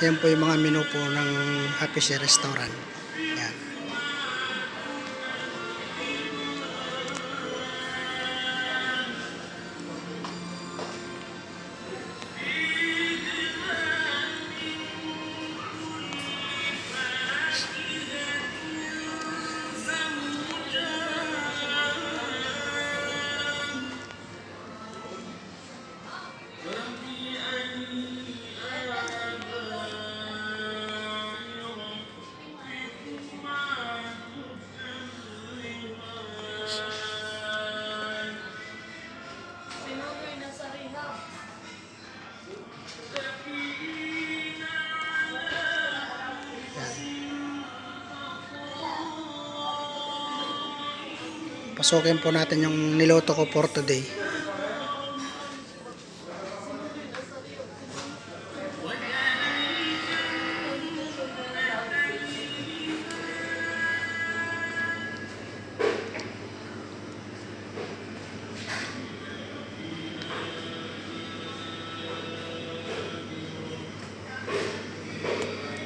Yan po yung mga menu po ng Happy Share Restaurant. Yan. Pasukin po natin yung niloto ko for today.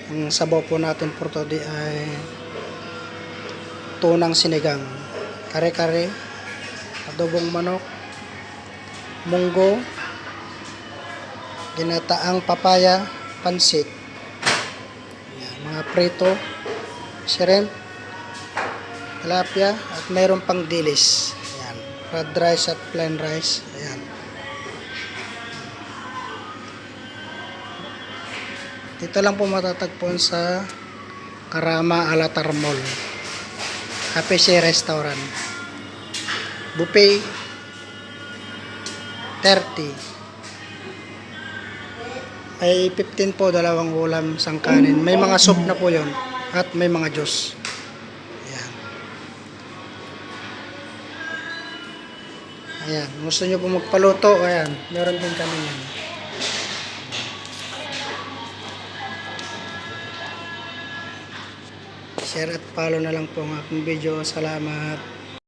Ang sabaw po natin for today ay tunang sinigang, kare-kare, adobong manok, munggo, ginataang papaya, pansit. Yan, mga prito, shrimp, tilapia, at mayroon pang dilis. Yan, fried rice at plain rice. Ayan. Dito lang po matatagpuan sa Karama Alatar Mall, Happy Share Restaurant. Buffet 30. Ay 15 po, dalawang ulam, isang kanin. May mga soup na po yon at may mga juice. Ayan. Ayan. Gusto nyo po magpaluto? Ayan. Meron din kami yan. Share at follow na lang po ang aking video. Salamat.